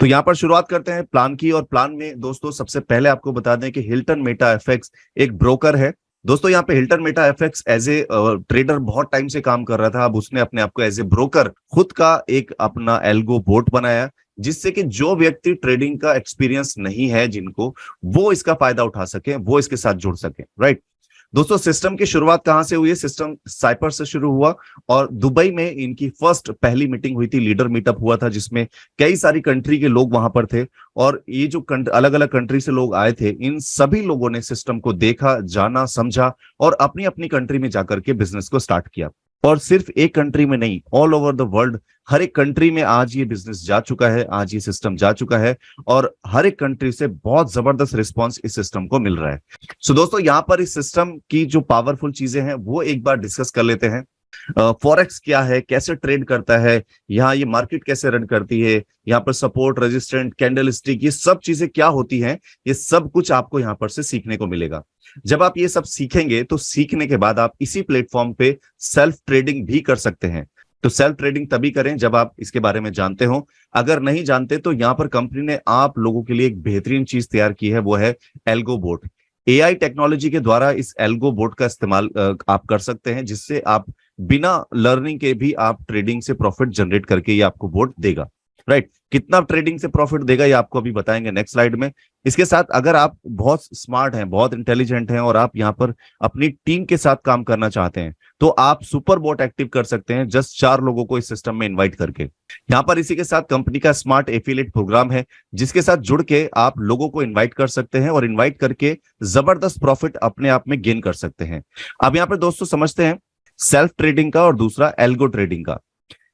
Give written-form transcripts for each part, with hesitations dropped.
तो यहाँ पर शुरुआत करते हैं प्लान की। और प्लान में दोस्तों सबसे पहले आपको बता दें कि हिल्टन मेटा एफएक्स एक ब्रोकर है। दोस्तों यहाँ पे Hilton Meta FX as a trader बहुत टाइम से काम कर रहा था। अब उसने अपने आप को एज ए ब्रोकर खुद का एक अपना एल्गो बोट बनाया, जिससे कि जो व्यक्ति ट्रेडिंग का एक्सपीरियंस नहीं है जिनको, वो इसका फायदा उठा सके, वो इसके साथ जुड़ सके। राइट दोस्तों, सिस्टम की शुरुआत कहां से हुई है? सिस्टम साइपर से शुरू हुआ और दुबई में इनकी पहली मीटिंग हुई थी, लीडर मीटअप हुआ था, जिसमें कई सारी कंट्री के लोग वहां पर थे। और ये जो अलग अलग कंट्री से लोग आए थे, इन सभी लोगों ने सिस्टम को देखा, जाना, समझा और अपनी अपनी कंट्री में जाकर के बिजनेस को स्टार्ट किया। और सिर्फ एक कंट्री में नहीं, ऑल ओवर द वर्ल्ड, हर एक कंट्री में आज ये बिजनेस जा चुका है, आज ये सिस्टम जा चुका है और हर एक कंट्री से बहुत जबरदस्त रिस्पांस इस सिस्टम को मिल रहा है। सो दोस्तों, यहां पर इस सिस्टम की जो पावरफुल चीजें हैं वो एक बार डिस्कस कर लेते हैं। फॉरेक्स क्या है, कैसे ट्रेड करता है, यहाँ ये मार्केट कैसे रन करती है, यहाँ पर सपोर्ट, रेजिस्टेंट, कैंडल स्टिक, ये सब चीजें क्या होती हैं, ये सब कुछ आपको यहाँ पर से सीखने को मिलेगा। जब आप ये सब सीखेंगे तो सीखने के बाद आप इसी प्लेटफॉर्म पे सेल्फ ट्रेडिंग भी कर सकते हैं। तो सेल्फ ट्रेडिंग तभी करें जब आप इसके बारे में जानते हो। अगर नहीं जानते तो यहाँ पर कंपनी ने आप लोगों के लिए एक बेहतरीन चीज तैयार की है, वो है एल्गो बोट। एआई टेक्नोलॉजी के द्वारा इस एल्गो बोट का इस्तेमाल आप कर सकते हैं, जिससे आप बिना लर्निंग के भी आप ट्रेडिंग से प्रॉफिट जनरेट करके ये आपको बोट देगा। राइट, कितना ट्रेडिंग से प्रॉफिट देगा ये आपको अभी बताएंगे नेक्स्ट स्लाइड में। इसके साथ अगर आप बहुत स्मार्ट हैं, बहुत इंटेलिजेंट हैं और आप यहाँ पर अपनी टीम के साथ काम करना चाहते हैं, तो आप सुपर बोट एक्टिव कर सकते हैं जस्ट 4 लोगों को इस सिस्टम में इनवाइट करके। यहाँ पर इसी के साथ कंपनी का स्मार्ट एफिलिएट प्रोग्राम है, जिसके साथ जुड़ के आप लोगों को इनवाइट कर सकते हैं और इनवाइट करके जबरदस्त प्रॉफिट अपने आप में गेन कर सकते हैं। अब यहाँ पर दोस्तों समझते हैं सेल्फ ट्रेडिंग का और दूसरा एल्गो ट्रेडिंग का।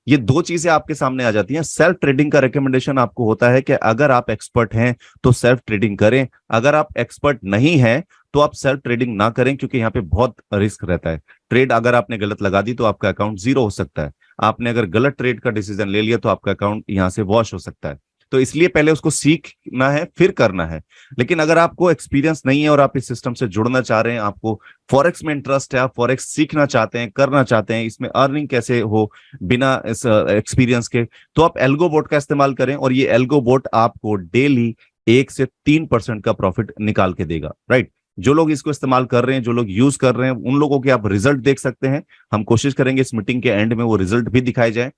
ये दो चीजें आपके सामने आ जाती हैं। सेल्फ ट्रेडिंग का रिकमेंडेशन आपको होता है कि अगर आप एक्सपर्ट हैं तो सेल्फ ट्रेडिंग करें, अगर आप एक्सपर्ट नहीं हैं तो आप सेल्फ ट्रेडिंग ना करें, क्योंकि यहाँ पे बहुत रिस्क रहता है। ट्रेड अगर आपने गलत लगा दी तो आपका अकाउंट जीरो हो सकता है। आपने अगर गलत ट्रेड का डिसीजन ले लिया तो आपका अकाउंट यहां से वॉश हो सकता है। तो इसलिए पहले उसको सीखना है, फिर करना है। लेकिन अगर आपको एक्सपीरियंस नहीं है और आप इस सिस्टम से जुड़ना चाह रहे हैं, आपको फॉरेक्स में इंटरेस्ट है, आप फॉरेक्स सीखना चाहते हैं, करना चाहते हैं, इसमें अर्निंग कैसे हो बिना इस एक्सपीरियंस के, तो आप एल्गो बोट का इस्तेमाल करें। और ये एल्गो बोट आपको डेली 1 से 3% का प्रॉफिट निकाल के देगा। राइट, जो लोग इसको इस्तेमाल कर रहे हैं, जो लोग यूज कर रहे हैं, उन लोगों के आप रिजल्ट देख सकते हैं। हम कोशिश करेंगे इस मीटिंग के एंड में वो रिजल्ट भी दिखाए जाए।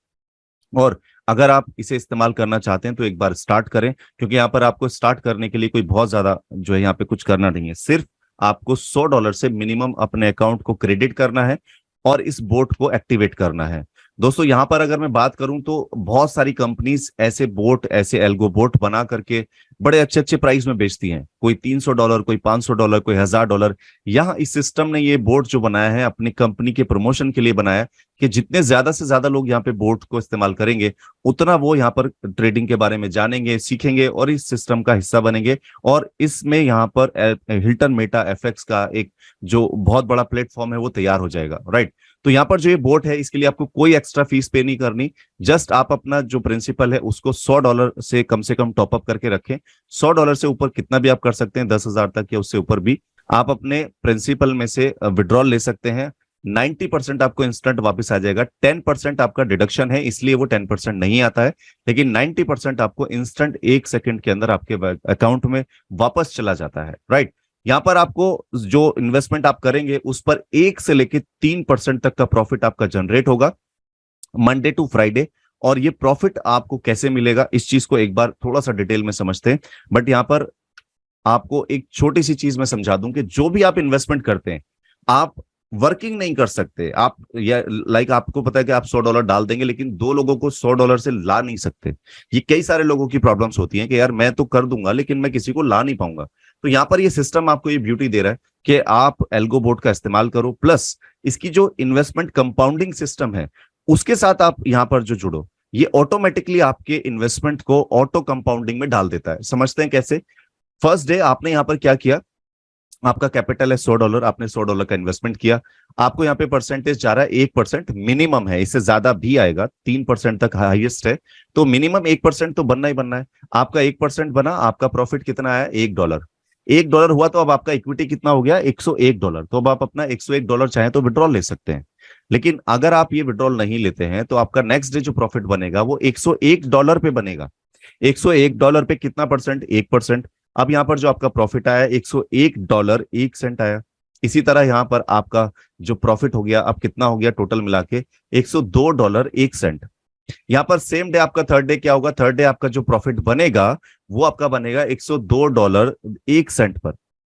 और अगर आप इसे इस्तेमाल करना चाहते हैं तो एक बार स्टार्ट करें, क्योंकि यहाँ पर आपको स्टार्ट करने के लिए कोई बहुत ज्यादा जो है यहाँ पे कुछ करना नहीं है। सिर्फ आपको $100 से मिनिमम अपने अकाउंट को क्रेडिट करना है और इस बोट को एक्टिवेट करना है। दोस्तों यहाँ पर अगर मैं बात करूं तो बहुत सारी कंपनीज ऐसे बोट, ऐसे एल्गो बोट बना करके बड़े अच्छे अच्छे प्राइस में बेचती हैं। कोई $300, कोई $500, कोई $1000। यहाँ इस सिस्टम ने ये बोट जो बनाया है अपनी कंपनी के प्रमोशन के लिए बनाया कि जितने ज्यादा से ज्यादा लोग यहाँ पे बोट को इस्तेमाल करेंगे, उतना वो यहाँ पर ट्रेडिंग के बारे में जानेंगे, सीखेंगे और इस सिस्टम का हिस्सा बनेंगे। और इसमें यहाँ पर हिल्टन मेटा एफएक्स का एक जो बहुत बड़ा प्लेटफॉर्म है वो तैयार हो जाएगा। राइट, तो यहाँ पर जो ये बोट है इसके लिए आपको कोई एक्स्ट्रा फीस पे नहीं करनी। जस्ट आप अपना जो प्रिंसिपल है उसको $100 से कम टॉपअप करके रखें। $100 से ऊपर कितना भी आप कर सकते हैं, 10,000 तक या उससे ऊपर भी आप अपने प्रिंसिपल में से विड्रॉल ले सकते हैं। 90% आपको इंस्टेंट वापस आ जाएगा। 10% आपका डिडक्शन है, इसलिए वो 10% नहीं आता है, लेकिन 90% आपको इंस्टेंट 1 सेकंड के अंदर आपके अकाउंट में वापस चला जाता है। राइट, यहाँ पर आपको जो इन्वेस्टमेंट आप करेंगे उस पर 1 से लेकर 3% तक का प्रॉफिट आपका जनरेट होगा मंडे टू फ्राइडे। और ये प्रॉफिट आपको कैसे मिलेगा इस चीज को एक बार थोड़ा सा डिटेल में समझते हैं। बट यहाँ पर आपको एक छोटी सी चीज मैं समझा दूं कि जो भी आप इन्वेस्टमेंट करते हैं, आप वर्किंग नहीं कर सकते। आप या आपको पता है कि आप $100 डाल देंगे, लेकिन 2 लोगों को $100 से ला नहीं सकते। ये कई सारे लोगों की प्रॉब्लम्स होती हैं कि यार मैं तो कर दूंगा लेकिन मैं किसी को ला नहीं पाऊंगा। तो यहाँ पर ये सिस्टम आपको ये ब्यूटी दे रहा है कि आप एल्गो बोट का इस्तेमाल करो, प्लस इसकी जो इन्वेस्टमेंट कंपाउंडिंग सिस्टम है उसके साथ आप यहाँ पर जो जुड़ो, ये ऑटोमेटिकली आपके इन्वेस्टमेंट को ऑटो कंपाउंडिंग में डाल देता है। समझते हैं कैसे। फर्स्ट डे आपने यहाँ पर क्या किया, आपका कैपिटल है $100, आपने $100 का इन्वेस्टमेंट किया। आपको यहाँ पे परसेंटेज जा रहा है 1%, मिनिमम है, इससे ज्यादा भी आएगा, 3% तक हाईएस्ट है। तो मिनिमम 1% तो बनना ही बनना है। आपका 1% बना, आपका प्रॉफिट कितना आया, $1। $1 हुआ तो अब आपका इक्विटी कितना हो गया, $101। तो अब आप अपना $101 चाहें तो विड्रॉल ले सकते हैं। लेकिन अगर आप ये विड्रॉल नहीं लेते हैं तो आपका नेक्स्ट डे जो प्रॉफिट बनेगा वो $101 पे बनेगा। $101 पे कितना परसेंट? 1%। अब यहाँ पर जो आपका प्रॉफिट आया $101 1 सेंट आया। इसी तरह यहाँ पर आपका जो प्रॉफिट हो गया अब कितना हो गया टोटल मिला के? $102 1 सेंट। यहाँ पर सेम डे आपका थर्ड डे क्या होगा? थर्ड डे आपका जो प्रॉफिट बनेगा वो आपका बनेगा $102 1 सेंट पर।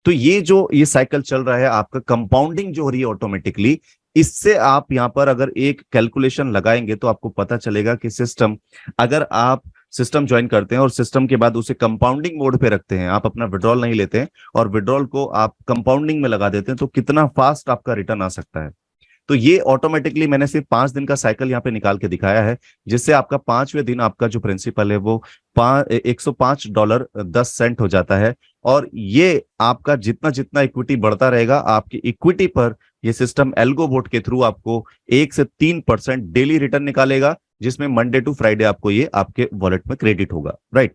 तो ये साइकिल चल रहा है आपका, कंपाउंडिंग जो हो रही है ऑटोमेटिकली। इससे आप यहाँ पर अगर एक कैलकुलेशन लगाएंगे तो आपको पता चलेगा कि सिस्टम, अगर आप सिस्टम ज्वाइन करते हैं और सिस्टम के बाद उसे कंपाउंडिंग मोड पे रखते हैं, आप अपना विड्रॉल नहीं लेते हैं और विड्रॉल को आप कंपाउंडिंग में लगा देते हैं, तो कितना फास्ट आपका रिटर्न आ सकता है। तो ये ऑटोमेटिकली मैंने सिर्फ 5 दिन का साइकिल यहाँ पे निकाल के दिखाया है, जिससे आपका 5वें दिन आपका जो प्रिंसिपल है वो $105.10 हो जाता है। और ये आपका जितना जितना इक्विटी बढ़ता रहेगा, आपकी इक्विटी पर ये सिस्टम एल्गोबोट के थ्रू आपको 1 से 3% डेली रिटर्न निकालेगा, जिसमें मंडे टू फ्राइडे आपको ये आपके वॉलेट में क्रेडिट होगा, राइट।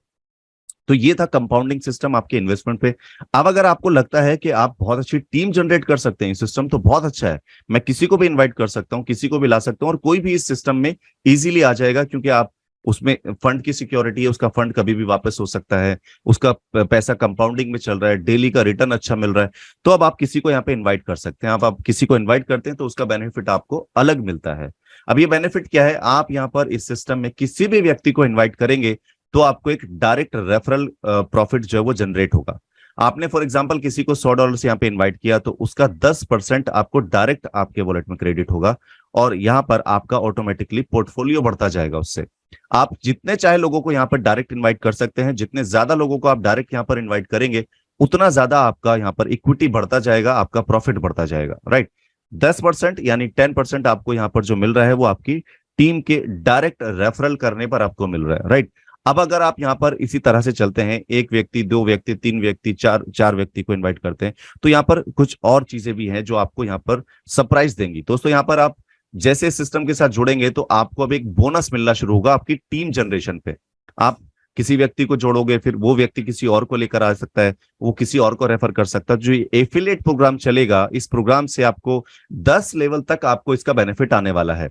तो ये था कंपाउंडिंग सिस्टम आपके इन्वेस्टमेंट पे। अब अगर आपको लगता है कि आप बहुत अच्छी टीम जनरेट कर सकते हैं, सिस्टम तो बहुत अच्छा है, मैं किसी को भी इनवाइट कर सकता हूं, किसी को भी ला सकता हूं और कोई भी इस सिस्टम में इजीली आ जाएगा, क्योंकि आप उसमें फंड की सिक्योरिटी है, उसका फंड कभी भी वापस हो सकता है, उसका पैसा कंपाउंडिंग में चल रहा है, डेली का रिटर्न अच्छा मिल रहा है। तो अब आप किसी को यहाँ पे इन्वाइट कर सकते हैं। आप किसी को इन्वाइट करते हैं तो उसका बेनिफिट आपको अलग मिलता है। अब ये बेनिफिट क्या है? आप यहाँ पर इस सिस्टम में किसी भी व्यक्ति को इन्वाइट करेंगे तो आपको एक डायरेक्ट रेफरल प्रॉफिट जो है वो जनरेट होगा। आपने फॉर एग्जांपल किसी को $100 से यहाँ पे इनवाइट किया तो उसका 10% आपको डायरेक्ट आपके वॉलेट में क्रेडिट होगा और यहाँ पर आपका ऑटोमेटिकली पोर्टफोलियो बढ़ता जाएगा उससे। आप जितने चाहे लोगों को यहाँ पर डायरेक्ट इन्वाइट कर सकते हैं, जितने ज्यादा लोगों को आप डायरेक्ट यहाँ पर इन्वाइट करेंगे उतना ज्यादा आपका यहाँ पर इक्विटी बढ़ता जाएगा, आपका प्रॉफिट बढ़ता जाएगा, राइट। 10% यानी 10% आपको यहाँ पर जो मिल रहा है वो आपकी टीम के डायरेक्ट रेफरल करने पर आपको मिल रहा है, राइट। अब अगर आप यहाँ पर इसी तरह से चलते हैं, एक व्यक्ति, दो व्यक्ति, तीन व्यक्ति, चार व्यक्ति को इनवाइट करते हैं, तो यहाँ पर कुछ और चीजें भी हैं जो आपको यहाँ पर सरप्राइज देंगी। दोस्तों यहाँ पर आप जैसे सिस्टम के साथ जुड़ेंगे तो आपको अब एक बोनस मिलना शुरू होगा आपकी टीम जनरेशन पे। आप किसी व्यक्ति को जोड़ोगे, फिर वो व्यक्ति किसी और को लेकर आ सकता है, वो किसी और को रेफर कर सकता है। जो एफिलिएट प्रोग्राम चलेगा, इस प्रोग्राम से आपको 10 लेवल तक आपको इसका बेनिफिट आने वाला है,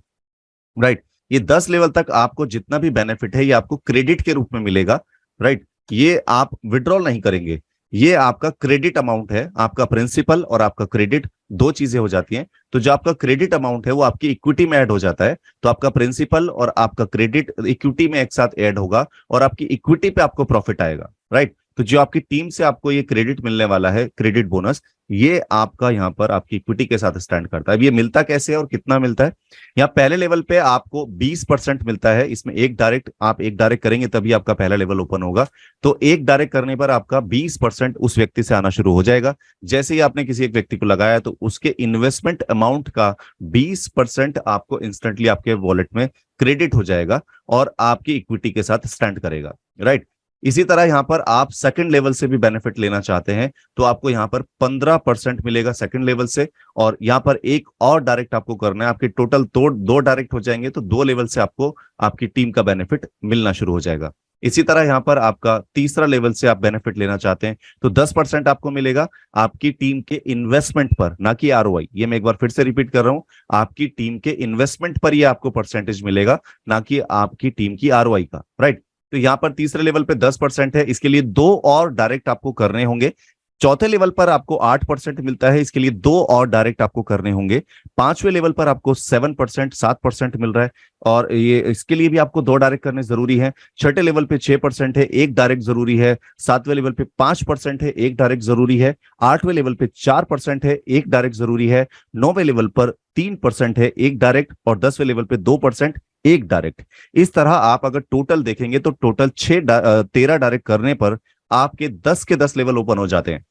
राइट। ये 10 लेवल तक आपको जितना भी बेनिफिट है ये आपको क्रेडिट के रूप में मिलेगा, राइट। ये आप विड्रॉल नहीं करेंगे, ये आपका क्रेडिट अमाउंट है। आपका प्रिंसिपल और आपका क्रेडिट दो चीजें हो जाती हैं। तो जो आपका क्रेडिट अमाउंट है वो आपकी इक्विटी में ऐड हो जाता है, तो आपका प्रिंसिपल और आपका क्रेडिट इक्विटी में एक साथ ऐड होगा और आपकी इक्विटी पे आपको प्रॉफिट आएगा, राइट। तो जो आपकी टीम से आपको ये क्रेडिट मिलने वाला है, क्रेडिट बोनस, ये आपका यहाँ पर आपकी इक्विटी के साथ स्टैंड करता है। अब ये मिलता कैसे है और कितना मिलता है? यहाँ पहले लेवल पे आपको 20% मिलता है। इसमें एक डायरेक्ट करेंगे तभी आपका पहला लेवल ओपन होगा। तो एक डायरेक्ट करने पर आपका 20% उस व्यक्ति से आना शुरू हो जाएगा। जैसे ही आपने किसी एक व्यक्ति को लगाया तो उसके इन्वेस्टमेंट अमाउंट का 20% आपको इंस्टेंटली आपके वॉलेट में क्रेडिट हो जाएगा और आपकी इक्विटी के साथ स्टैंड करेगा, राइट। इसी तरह यहां पर आप सेकंड लेवल से भी बेनिफिट लेना चाहते हैं तो आपको यहां पर 15% मिलेगा सेकंड लेवल से, और यहां पर एक और डायरेक्ट आपको करना है। आपके टोटल दो डायरेक्ट हो जाएंगे तो 2 लेवल से आपको आपकी टीम का बेनिफिट मिलना शुरू हो जाएगा। इसी तरह यहां पर आपका तीसरा लेवल से आप बेनिफिट लेना चाहते हैं तो 10% आपको मिलेगा आपकी टीम के इन्वेस्टमेंट पर, ना कि आरओआई। ये मैं एक बार फिर से रिपीट कर रहा हूं, आपकी टीम के इन्वेस्टमेंट पर ये आपको परसेंटेज मिलेगा, ना कि आपकी टीम की आरओआई का, राइट। तो यहां पर तीसरे लेवल पे 10% है, इसके लिए 2 और डायरेक्ट आपको करने होंगे। चौथे लेवल पर आपको 8% मिलता है, इसके लिए 2 और डायरेक्ट आपको करने होंगे। 5वें लेवल पर आपको 7% मिल रहा है और ये इसके लिए भी आपको 2 डायरेक्ट करने जरूरी है। छठे लेवल पे 6% है, 1 डायरेक्ट जरूरी है। 7वें लेवल पे 5% है, 1 डायरेक्ट जरूरी है। 8वें लेवल पे 4% है, 1 डायरेक्ट जरूरी है। 9वें लेवल पर 3% है, 1 डायरेक्ट, और 10वें लेवल पे 2%, 1 डायरेक्ट। इस तरह आप अगर टोटल देखेंगे तो टोटल 13 डायरेक्ट करने पर आपके 10 के 10 लेवल ओपन हो जाते हैं।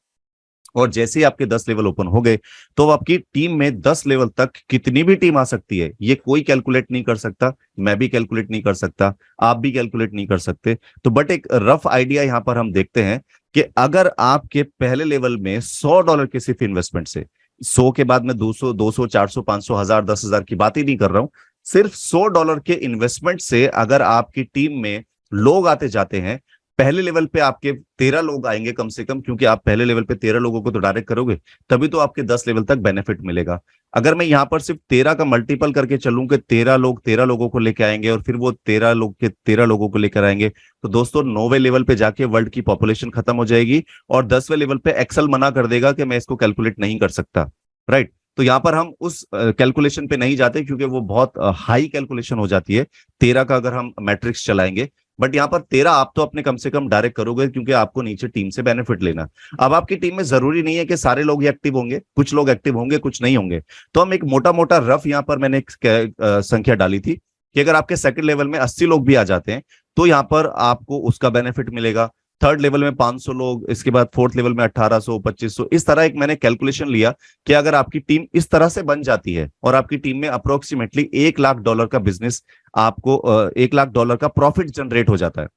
और जैसे ही आपके 10 लेवल ओपन हो गए तो आपकी टीम में 10 लेवल तक कितनी भी टीम आ सकती है, ये कोई कैलकुलेट नहीं कर सकता, मैं भी कैलकुलेट नहीं कर सकता, आप भी कैलकुलेट नहीं कर सकते। तो बट एक रफ आइडिया यहां पर हम देखते हैं कि अगर आपके पहले लेवल में $100 के सिर्फ इन्वेस्टमेंट से, 100 के बाद में 200, 200, 400, 500, 1000, 10,000 की बात ही नहीं कर रहा हूं, सिर्फ $100 के इन्वेस्टमेंट से अगर आपकी टीम में लोग आते जाते हैं, पहले लेवल पे आपके 13 लोग आएंगे कम से कम, क्योंकि आप पहले लेवल पे 13 लोगों को तो डायरेक्ट करोगे, तभी तो आपके 10 लेवल तक बेनिफिट मिलेगा। अगर मैं यहाँ पर सिर्फ 13 का मल्टीपल करके चलूं कि 13 लोग 13 लोगों को लेकर आएंगे और फिर वो 13 लोग के 13 लोगों को लेकर आएंगे, तो दोस्तों 9वें लेवल पे जाके वर्ल्ड की पॉपुलेशन खत्म हो जाएगी और 10वें लेवल पे एक्सेल मना कर देगा कि मैं इसको कैलकुलेट नहीं कर सकता। राइट। तो यहाँ पर हम उस कैलकुलेशन पे नहीं जाते, क्योंकि वो बहुत हाई कैलकुलेशन हो जाती है 13 का अगर हम मैट्रिक्स चलाएंगे। बट यहाँ पर 13 आप तो अपने कम से कम डायरेक्ट करोगे, क्योंकि आपको नीचे टीम से बेनिफिट लेना। अब आपकी टीम में जरूरी नहीं है कि सारे लोग ही एक्टिव होंगे, कुछ लोग एक्टिव होंगे कुछ नहीं होंगे। तो हम एक मोटा मोटा रफ यहाँ पर मैंने एक संख्या डाली थी कि अगर आपके सेकंड लेवल में 80 लोग भी आ जाते हैं तो यहाँ पर आपको उसका बेनिफिट मिलेगा। थर्ड लेवल में 500 लोग, इसके बाद फोर्थ लेवल में 1800, 2500, इस तरह एक मैंने कैलकुलेशन लिया कि अगर आपकी टीम इस तरह से बन जाती है और आपकी टीम में अप्रोक्सीमेटली $1 लाख का बिजनेस, आपको $1 लाख का प्रॉफिट जनरेट हो जाता है।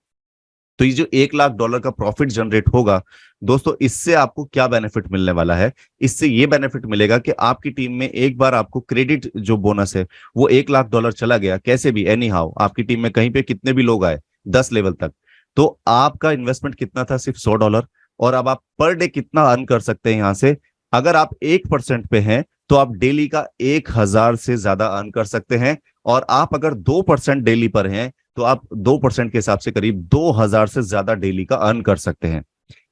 तो ये जो $1 लाख का प्रॉफिट जनरेट होगा दोस्तों, इससे आपको क्या बेनिफिट मिलने वाला है? इससे ये बेनिफिट मिलेगा कि आपकी टीम में एक बार आपको क्रेडिट जो बोनस है वो $1 लाख चला गया, कैसे भी एनी हाउ, आपकी टीम में कहीं पे कितने भी लोग आए 10 लेवल तक, तो आपका इन्वेस्टमेंट कितना था? सिर्फ $100। और अब आप पर डे कितना अर्न कर सकते हैं यहां से? अगर आप 1% पे हैं तो आप डेली का 1000 से ज्यादा अर्न कर सकते हैं। और आप अगर 2% डेली पर हैं तो आप 2% के हिसाब से करीब 2000 से ज्यादा डेली का अर्न कर सकते हैं।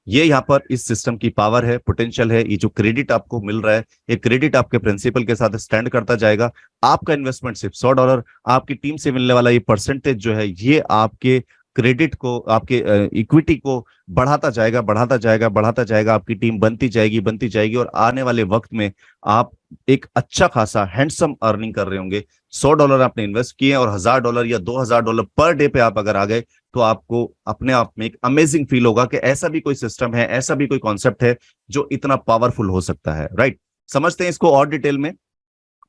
ये यहाँ पर इस सिस्टम की पावर है, पोटेंशियल है। ये जो क्रेडिट आपको मिल रहा है, ये क्रेडिट आपके प्रिंसिपल के साथ स्टैंड करता जाएगा। आपका इन्वेस्टमेंट सिर्फ $100, आपकी टीम से मिलने वाला ये परसेंटेज जो है ये आपके क्रेडिट को, आपके इक्विटी को बढ़ाता जाएगा, बढ़ाता जाएगा, बढ़ाता जाएगा। आपकी टीम बनती जाएगी, बनती जाएगी, और आने वाले वक्त में आप एक अच्छा खासा हैंडसम अर्निंग कर रहे होंगे। $100 आपने इन्वेस्ट किए और $1000 या $2000 पर डे पे आप अगर आ गए तो आपको अपने आप में एक अमेजिंग फील होगा कि ऐसा भी कोई सिस्टम है, ऐसा भी कोई कॉन्सेप्ट है जो इतना पावरफुल हो सकता है। राइट। समझते हैं इसको और डिटेल में।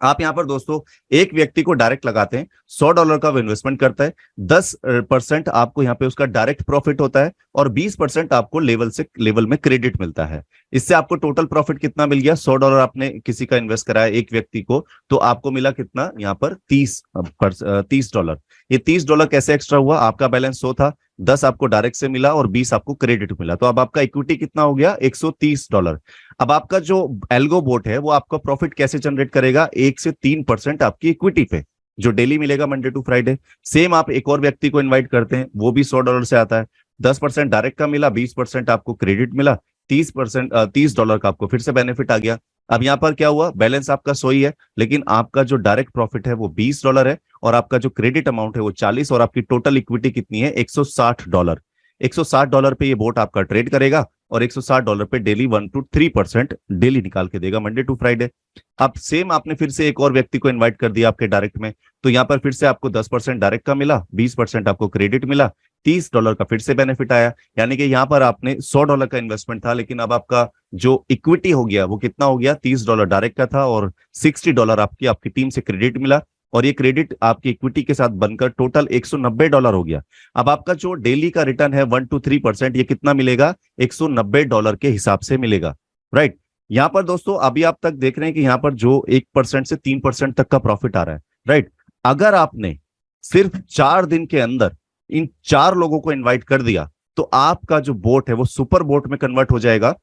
आप यहां पर दोस्तों एक व्यक्ति को डायरेक्ट लगाते हैं, $100 का वो इन्वेस्टमेंट करता है, 10% आपको यहाँ पे उसका डायरेक्ट प्रॉफिट होता है और 20% आपको लेवल में क्रेडिट मिलता है। इससे आपको टोटल प्रॉफिट कितना मिल गया? $100 आपने किसी का इन्वेस्ट कराया एक व्यक्ति को, तो आपको मिला कितना यहाँ पर? $30। ये $30 कैसे एक्स्ट्रा हुआ? आपका बैलेंस 100 था, 10 आपको डायरेक्ट से मिला और 20 आपको क्रेडिट मिला, तो अब आपका इक्विटी कितना हो गया? $130। अब आपका जो एल्गो बोट है वो आपका प्रॉफिट कैसे जनरेट करेगा? 1 से 3% आपकी इक्विटी पे जो डेली मिलेगा मंडे टू फ्राइडे। सेम आप एक और व्यक्ति को इनवाइट करते हैं, वो भी $100 से आता है, 10% डायरेक्ट का मिला, 20% आपको क्रेडिट मिला, 30% $30 का आपको फिर से बेनिफिट आ गया। अब यहाँ पर क्या हुआ? बैलेंस आपका 100 ही है, लेकिन आपका जो डायरेक्ट प्रॉफिट है वो $20 है और आपका जो क्रेडिट अमाउंट है वो 40, और आपकी टोटल इक्विटी कितनी है? $160। $160 पे ये बोट आपका ट्रेड करेगा और $160 पे डेली 1 to 3% डेली निकाल के देगा मंडे टू फ्राइडे। अब सेम आपने फिर से एक और व्यक्ति को इनवाइट कर दिया आपके डायरेक्ट में, तो यहाँ पर फिर से आपको 10% डायरेक्ट का मिला, 20% आपको क्रेडिट मिला, $30 का फिर से बेनिफिट आया। यानी कि यहाँ पर आपने $100 का इन्वेस्टमेंट था, लेकिन अब आपका जो इक्विटी हो गया वो कितना हो गया? $30 डायरेक्ट का था और $60 आपकी टीम से क्रेडिट मिला, और ये क्रेडिट आपकी इक्विटी के साथ बनकर टोटल $190 हो गया। अब आपका जो डेली का रिटर्न है 1 to 3%, ये कितना मिलेगा? $190 के हिसाब से मिलेगा। राइट। यहां पर दोस्तों अभी आप तक देख रहे हैं कि यहां पर जो 1% से 3% तक का प्रॉफिट आ रहा है। राइट। अगर आपने सिर्फ 4 दिन के अंदर इन 4 लोगों को इन्वाइट कर दिया तो आपका जो बोट है वो सुपर बोट में कन्वर्ट हो जाएगा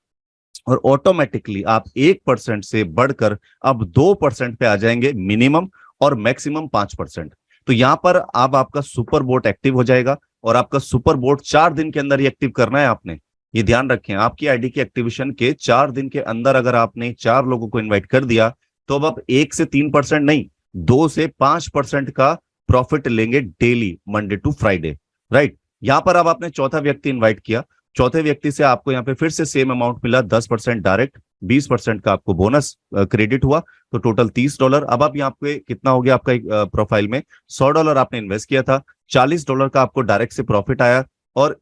और ऑटोमेटिकली आप 1% से बढ़कर अब 2% पे आ जाएंगे मिनिमम, और मैक्सिमम 5%। तो यहां पर अब आपका सुपर बोट एक्टिव हो जाएगा, और आपका सुपर बोट 4 दिन के अंदर ही एक्टिव करना है आपने। ये ध्यान रखें, आपकी आईडी की एक्टिवेशन के 4 दिन के अंदर अगर आपने 4 लोगों को इन्वाइट कर दिया तो अब आप 1 से 3% नहीं, 2 से 5% का प्रॉफिट लेंगे daily Monday to Friday. Right. यहां पर अब आपने चौथा व्यक्ति इन्वाइट किया, चौथे व्यक्ति से आपको यहाँ पे फिर से सेम अमाउंट मिला, 10% डायरेक्ट, 20% का आपको बोनस क्रेडिट हुआ, तो टोटल $30। अब आप यहाँ पे कितना हो गया आपका प्रोफाइल में? $100 आपने इन्वेस्ट किया था, $40 का आपको डायरेक्ट से प्रॉफिट आया, और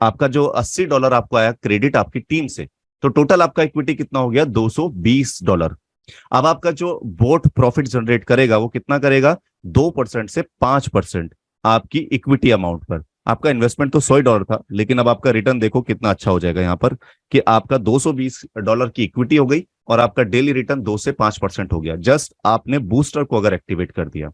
आपका जो $80 आपको आया क्रेडिट आपकी टीम से, तो टोटल आपका इक्विटी कितना हो गया? $220। अब आपका जो बोट प्रॉफिट जनरेट करेगा वो कितना करेगा? 2% से 5% आपकी इक्विटी अमाउंट पर। आपका इन्वेस्टमेंट तो $100 था, लेकिन अब आपका रिटर्न देखो कितना अच्छा हो जाएगा यहाँ पर, कि आपका $220 की इक्विटी हो गई और आपका डेली रिटर्न 2 से 5% हो गया, जस्ट आपने बूस्टर को अगर एक्टिवेट कर दिया।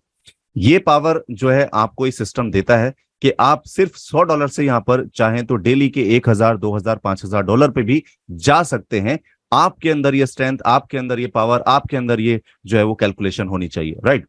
ये पावर जो है आपको ये सिस्टम देता है कि आप सिर्फ $100 से यहां पर चाहें तो डेली के 1,000, 2,000, $5,000 पे भी जा सकते हैं। आपके अंदर ये स्ट्रेंथ, आपके अंदर ये पावर, आपके अंदर ये जो है वो कैलकुलेशन होनी चाहिए, राइट।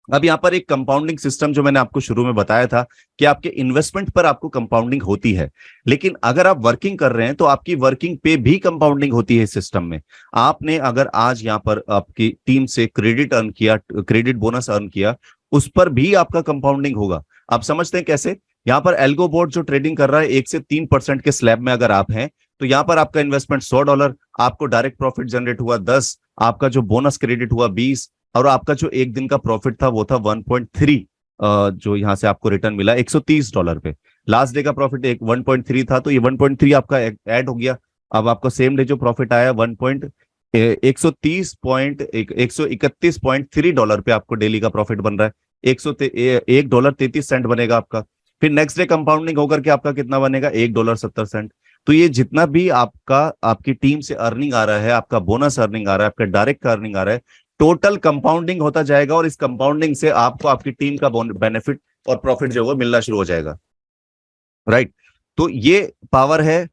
अब यहाँ पर एक कंपाउंडिंग सिस्टम जो मैंने आपको शुरू में बताया था कि आपके इन्वेस्टमेंट पर आपको कंपाउंडिंग होती है, लेकिन अगर आप वर्किंग कर रहे हैं तो आपकी वर्किंग पे भी कंपाउंडिंग होती है इस सिस्टम में। आपने अगर आज यहाँ पर आपकी टीम से क्रेडिट अर्न किया, क्रेडिट बोनस अर्न किया, उस पर भी आपका कंपाउंडिंग होगा। आप समझते हैं कैसे? यहाँ पर एल्गो बोर्ड जो ट्रेडिंग कर रहा है 1 से 3% के स्लैब में अगर आप हैं, तो यहाँ पर आपका इन्वेस्टमेंट $100, आपको डायरेक्ट प्रॉफिट जनरेट हुआ 10, आपका जो बोनस क्रेडिट हुआ 20, और आपका जो एक दिन का प्रॉफिट था वो था 1.3, जो यहां से आपको रिटर्न मिला $130 पे। लास्ट डे का प्रॉफिट एक 1.3 था, तो ये 1.3 आपका ऐड हो गया। अब आपका सेम डे जो प्रॉफिट आया 131.3 पे आपको डेली का प्रॉफिट बन रहा है। $1.33 बनेगा आपका। फिर नेक्स्ट डे कंपाउंडिंग होकर के आपका कितना बनेगा? $1.70। तो ये जितना भी आपका आपकी टीम से अर्निंग आ रहा है, आपका बोनस अर्निंग आ रहा है, आपका डायरेक्ट का अर्निंग आ रहा है, टोटल कंपाउंडिंग होता जाएगा, और इस कंपाउंडिंग से आपको आपकी टीम का बेनिफिट और प्रॉफिट जो है वो मिलना शुरू हो जाएगा, राइट। तो ये पावर है,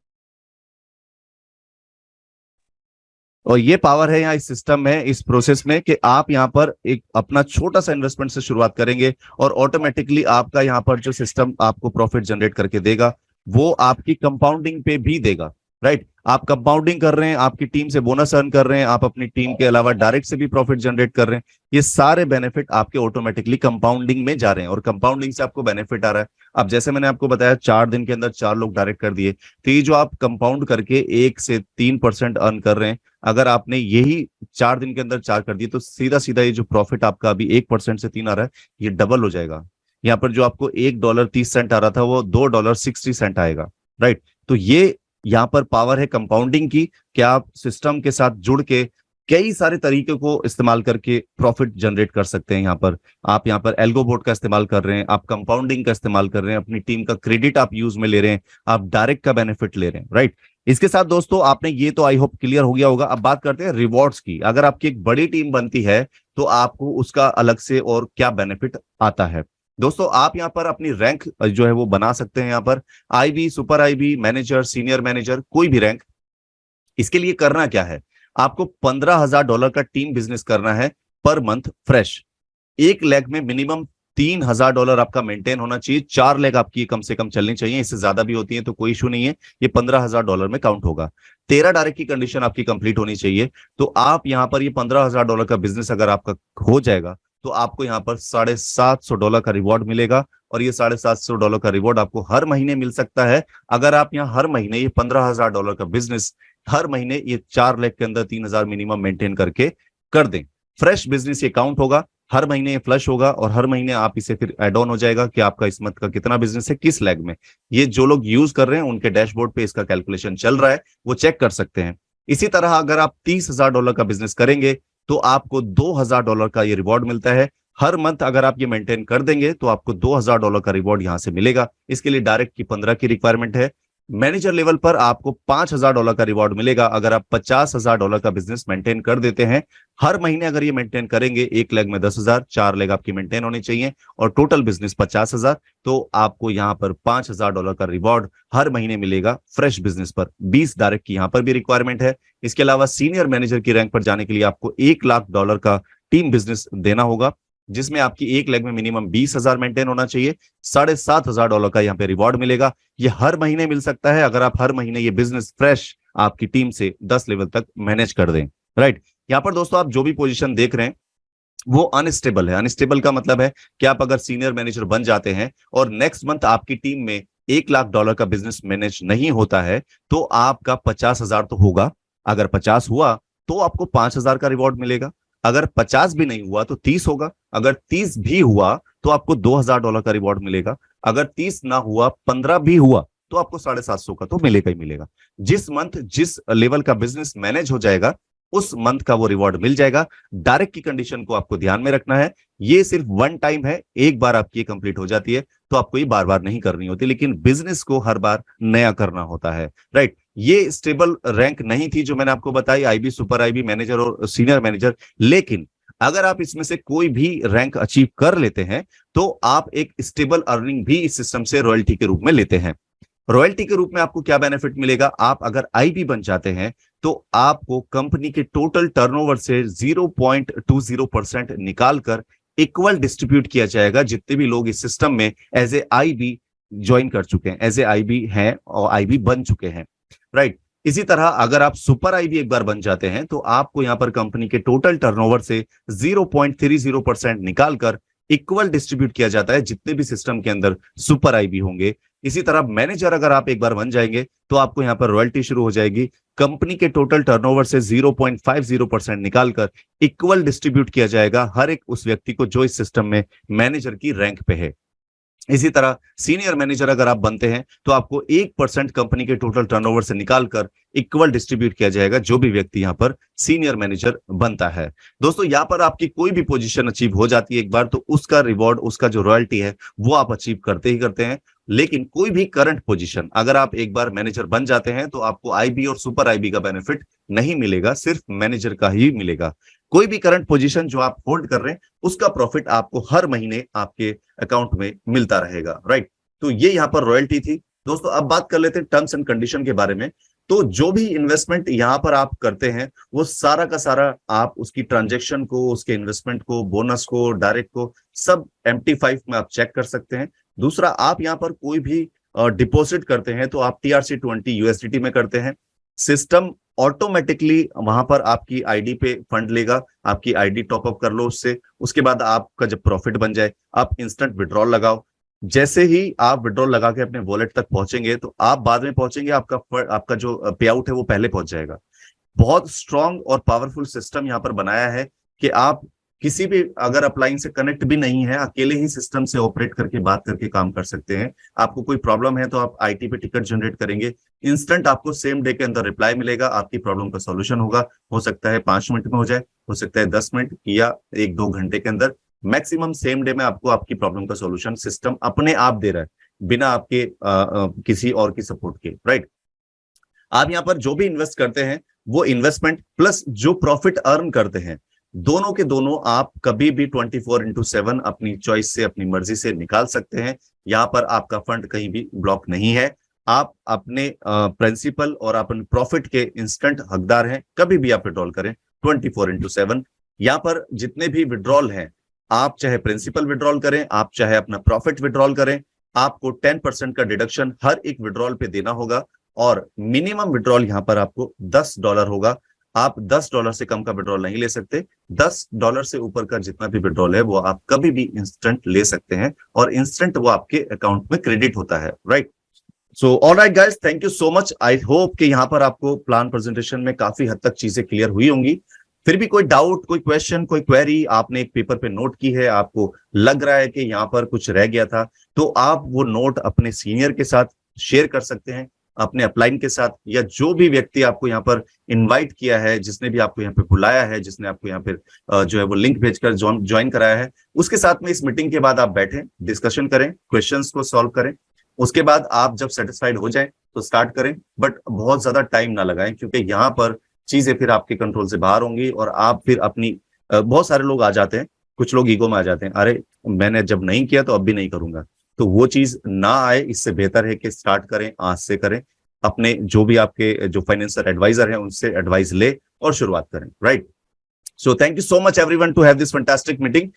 और ये पावर है यहाँ इस सिस्टम में, इस प्रोसेस में, कि आप यहाँ पर एक अपना छोटा सा इन्वेस्टमेंट से शुरुआत करेंगे और ऑटोमेटिकली आपका यहाँ पर जो सिस्टम आपको प्रॉफिट जनरेट करके देगा वो आपकी कंपाउंडिंग पे भी देगा, राइट। आप कंपाउंडिंग कर रहे हैं, आपकी टीम से बोनस अर्न कर रहे हैं, आप अपनी टीम के अलावा डायरेक्ट से भी प्रॉफिट जनरेट कर रहे हैं, ये सारे बेनिफिट आपके ऑटोमेटिकली कंपाउंडिंग में जा रहे हैं, और कंपाउंडिंग से आपको बेनिफिट आ रहा है। अब जैसे मैंने आपको बताया 4 दिन के अंदर 4 लोग डायरेक्ट कर दिए, तो ये जो आप कंपाउंड करके 1 से 3% अर्न कर रहे हैं, अगर आपने यही 4 दिन के अंदर 4 कर दिए, तो सीधा सीधा ये जो प्रॉफिट आपका अभी 1% से 3 आ रहा है, ये डबल हो जाएगा। यहाँ पर जो आपको $1.30 आ रहा था वो $2.60 आएगा, राइट। तो ये यहाँ पर पावर है कंपाउंडिंग की, कि आप सिस्टम के साथ जुड़ के कई सारे तरीके को इस्तेमाल करके प्रॉफिट जनरेट कर सकते हैं। यहाँ पर आप यहाँ पर एल्गो बोर्ड का इस्तेमाल कर रहे हैं, आप कंपाउंडिंग का इस्तेमाल कर रहे हैं, अपनी टीम का क्रेडिट आप यूज में ले रहे हैं, आप डायरेक्ट का बेनिफिट ले रहे हैं, राइट। इसके साथ दोस्तों आपने ये तो आई होप क्लियर हो गया होगा। अब बात करते हैं रिवॉर्ड्स की। अगर आपकी एक बड़ी टीम बनती है तो आपको उसका अलग से और क्या बेनिफिट आता है। दोस्तों आप यहाँ पर अपनी रैंक जो है वो बना सकते हैं। यहाँ पर IB, super IB, manager, senior manager, कोई भी रैंक। इसके लिए करना क्या है? आपको $15,000 का टीम बिजनेस करना है पर मंथ फ्रेश। एक लेग में मिनिमम $3,000 आपका मेंटेन होना चाहिए। 4 लेग आपकी कम से कम चलनी चाहिए, इससे ज्यादा भी होती है तो कोई इशू नहीं है, ये $15,000 में काउंट होगा। 13 डायरेक्ट की कंडीशन आपकी कंप्लीट होनी चाहिए। तो आप यहां पर ये $15,000 का बिजनेस अगर आपका हो जाएगा तो आपको यहाँ पर $750 का रिवॉर्ड मिलेगा, और ये $750 का रिवॉर्ड आपको हर महीने मिल सकता है। अगर आप यहाँ हर महीने ये $15,000 का बिजनेस हर महीने ये 4 लेग के अंदर 3,000 मिनिमम मेंटेन करके कर दें, फ्रेश बिजनेस ये काउंट होगा, हर महीने ये फ्लश होगा, और हर महीने आप इसे फिर एड ऑन हो जाएगा कि आपका इस मंथ का कितना बिजनेस है, किस लेग में। ये जो लोग यूज कर रहे हैं उनके डैशबोर्ड पे इसका कैलकुलेशन चल रहा है, वो चेक कर सकते हैं। इसी तरह अगर आप $30,000 का बिजनेस करेंगे तो आपको $2,000 का ये रिवॉर्ड मिलता है हर मंथ। अगर आप ये मेंटेन कर देंगे तो आपको $2,000 का रिवॉर्ड यहां से मिलेगा। इसके लिए डायरेक्ट की 15 की रिक्वायरमेंट है। मैनेजर लेवल पर आपको $5,000 का रिवॉर्ड मिलेगा अगर आप $50,000 का बिजनेस मेंटेन कर देते हैं। हर महीने अगर ये मेंटेन करेंगे, एक लेग में 10,000, 4 लेग आपकी मेंटेन होनी चाहिए, और टोटल बिजनेस 50,000, तो आपको यहाँ पर $5,000 का रिवॉर्ड हर महीने मिलेगा फ्रेश बिजनेस पर। 20 डायरेक्ट की यहाँ पर भी रिक्वायरमेंट है। इसके अलावा सीनियर मैनेजर की रैंक पर जाने के लिए आपको $1,00,000 का टीम बिजनेस देना होगा, जिसमें आपकी एक लेग में मिनिमम 20,000 मेंटेन होना चाहिए। $7,500 का यहाँ पे रिवॉर्ड मिलेगा। ये हर महीने मिल सकता है अगर आप हर महीने ये बिजनेस फ्रेश आपकी टीम से 10 लेवल तक मैनेज कर दें, राइट। यहाँ पर दोस्तों आप जो भी पोजीशन देख रहे हैं वो अनस्टेबल है। अनस्टेबल का मतलब है कि आप अगर सीनियर मैनेजर बन जाते हैं और नेक्स्ट मंथ आपकी टीम में $1,00,000 का बिजनेस मैनेज नहीं होता है, तो आपका 50,000 तो होगा। अगर 50 हुआ तो आपको 5,000 का रिवॉर्ड मिलेगा। अगर 50 भी नहीं हुआ तो 30 होगा। अगर 30 भी हुआ तो आपको $2,000 का रिवॉर्ड मिलेगा। अगर 30 ना हुआ, 15 भी हुआ, तो आपको 750 का तो मिलेगा ही मिलेगा। जिस मंथ जिस लेवल का बिजनेस मैनेज हो जाएगा उस मंथ का वो रिवॉर्ड मिल जाएगा। डायरेक्ट की कंडीशन को आपको ध्यान में रखना है। ये सिर्फ वन टाइम है, एक बार आपकी कंप्लीट हो जाती है तो आपको ये बार बार नहीं करनी होती, लेकिन बिजनेस को हर बार नया करना होता है, राइट। ये स्टेबल रैंक नहीं थी जो मैंने आपको बताई, आईबी, सुपर आईबी, मैनेजर और सीनियर मैनेजर, लेकिन अगर आप इसमें से कोई भी रैंक अचीव कर लेते हैं तो आप एक स्टेबल अर्निंग भी इस सिस्टम से रॉयल्टी के रूप में लेते हैं। रॉयल्टी के रूप में आपको क्या बेनिफिट मिलेगा, आप अगर आईबी बन जाते हैं तो आपको कंपनी के टोटल टर्नओवर से 0.20% निकालकर इक्वल डिस्ट्रीब्यूट किया जाएगा जितने भी लोग इस सिस्टम में एज ए आईबी ज्वाइन कर चुके हैं, एज ए आईबी हैं और आईबी बन चुके हैं, राइट। इसी तरह अगर आप सुपर आईबी एक बार बन जाते हैं तो आपको यहां पर कंपनी के टोटल टर्नओवर से 0.30% निकालकर इक्वल डिस्ट्रीब्यूट किया जाता है जितने भी सिस्टम के अंदर सुपर आईबी होंगे। इसी तरह मैनेजर अगर आप एक बार बन जाएंगे तो आपको यहां पर रॉयल्टी शुरू हो जाएगी, कंपनी के टोटल टर्नओवर से 0.50% निकालकर इक्वल डिस्ट्रीब्यूट किया जाएगा हर एक उस व्यक्ति को जो इस सिस्टम में मैनेजर की रैंक पे है। इसी तरह सीनियर मैनेजर अगर आप बनते हैं तो आपको 1% कंपनी के टोटल टर्नओवर से निकालकर इक्वल डिस्ट्रीब्यूट किया जाएगा जो भी व्यक्ति यहां पर सीनियर मैनेजर बनता है। दोस्तों यहां पर आपकी कोई भी पोजीशन अचीव हो जाती है एक बार तो उसका रिवॉर्ड, उसका जो रॉयल्टी है वो आप अचीव करते ही करते हैं। लेकिन कोई भी करंट पोजीशन अगर आप एक बार मैनेजर बन जाते हैं तो आपको आईबी और सुपर आईबी का बेनिफिट नहीं मिलेगा, सिर्फ मैनेजर का ही मिलेगा। कोई भी करंट पोजीशन जो आप होल्ड कर रहे हैं उसका प्रॉफिट आपको हर महीने आपके अकाउंट में मिलता रहेगा, राइट। तो ये यहाँ पर रॉयल्टी थी। दोस्तों अब बात कर लेते हैं टर्म्स एंड कंडीशन के बारे में। तो जो भी इन्वेस्टमेंट यहाँ पर आप करते हैं वो सारा का सारा आप उसकी ट्रांजेक्शन को, उसके इन्वेस्टमेंट को, बोनस को, डायरेक्ट को, सब MT5 में आप चेक कर सकते हैं। दूसरा, आप यहाँ पर कोई भी डिपॉजिट करते हैं तो आप TRC20 USDT में करते हैं। सिस्टम ऑटोमेटिकली वहां पर आपकी आईडी पे फंड लेगा, आपकी आईडी टॉपअप कर लो उससे, उसके बाद आपका जब प्रॉफिट बन जाए आप इंस्टेंट विड्रॉल लगाओ। जैसे ही आप विड्रॉल लगा के अपने वॉलेट तक पहुंचेंगे तो आप बाद में पहुंचेंगे, आपका जो पे आउट है वो पहले पहुंच जाएगा। बहुत स्ट्रांग और पावरफुल सिस्टम यहाँ पर बनाया है कि आप किसी भी अगर अपलाइन से कनेक्ट भी नहीं है, अकेले ही सिस्टम से ऑपरेट करके बात करके काम कर सकते हैं। आपको कोई प्रॉब्लम है तो आप आईटी पे टिकट जनरेट करेंगे, इंस्टेंट आपको सेम डे के अंदर रिप्लाई मिलेगा, आपकी प्रॉब्लम का सॉल्यूशन होगा। हो सकता है 5 मिनट में हो जाए, हो सकता है 10 मिनट या 1-2 घंटे के अंदर, मैक्सिमम सेम डे में आपको आपकी प्रॉब्लम का सॉल्यूशन सिस्टम अपने आप दे रहा है, बिना आपके किसी और की सपोर्ट के, राइट। आप यहाँ पर जो भी इन्वेस्ट करते हैं वो इन्वेस्टमेंट प्लस जो प्रॉफिट अर्न करते हैं, दोनों के दोनों आप कभी भी 24/7 अपनी चॉइस से, अपनी मर्जी से निकाल सकते हैं। यहाँ पर आपका फंड कहीं भी ब्लॉक नहीं है। आप अपने प्रिंसिपल और अपने प्रॉफिट के इंस्टेंट हकदार हैं, कभी भी आप विड्रॉल करें 24/7। यहाँ पर जितने भी विड्रॉल हैं, आप चाहे प्रिंसिपल विड्रॉल करें, आप चाहे अपना प्रॉफिट विड्रॉल करें, आपको 10% का डिडक्शन हर एक विड्रॉल पे देना होगा और मिनिमम विड्रॉल यहाँ पर आपको $10 होगा। आप $10 से कम का विड्रॉल नहीं ले सकते। $10 से ऊपर का जितना भी विड्रॉल है वो आप कभी भी इंस्टेंट ले सकते हैं और इंस्टेंट वो आपके अकाउंट में क्रेडिट होता है, right. So alright guys, thank you so much. I hope कि यहाँ पर आपको प्लान प्रेजेंटेशन में काफी हद तक चीजें क्लियर हुई होंगी। फिर भी कोई डाउट, कोई क्वेश्चन, कोई क्वेरी आपने एक पेपर पे नोट की है, आपको लग रहा है कि यहाँ पर कुछ रह गया था, तो आप वो नोट अपने सीनियर के साथ शेयर कर सकते हैं, अपने अपलाइन के साथ, या जो भी व्यक्ति आपको यहाँ पर इनवाइट किया है, जिसने भी आपको यहाँ पे बुलाया है, जिसने आपको यहाँ पे जो है वो लिंक भेजकर ज्वाइन कराया है, उसके साथ में इस मीटिंग के बाद आप बैठें, डिस्कशन करें, क्वेश्चंस को सॉल्व करें। उसके बाद आप जब सेटिस्फाइड हो जाए तो स्टार्ट करें, बट बहुत ज्यादा टाइम ना लगाएं क्योंकि यहाँ पर चीजें फिर आपके कंट्रोल से बाहर होंगी और आप फिर अपनी बहुत सारे लोग आ जाते हैं, कुछ लोग ईगो में आ जाते हैं, अरे मैंने जब नहीं किया तो अब भी नहीं करूंगा। तो वो चीज ना आए, इससे बेहतर है कि स्टार्ट करें, आज से करें, अपने जो भी आपके जो फाइनेंशियल एडवाइजर हैं उनसे एडवाइस ले और शुरुआत करें, right. So thank you so much everyone to have this fantastic meeting.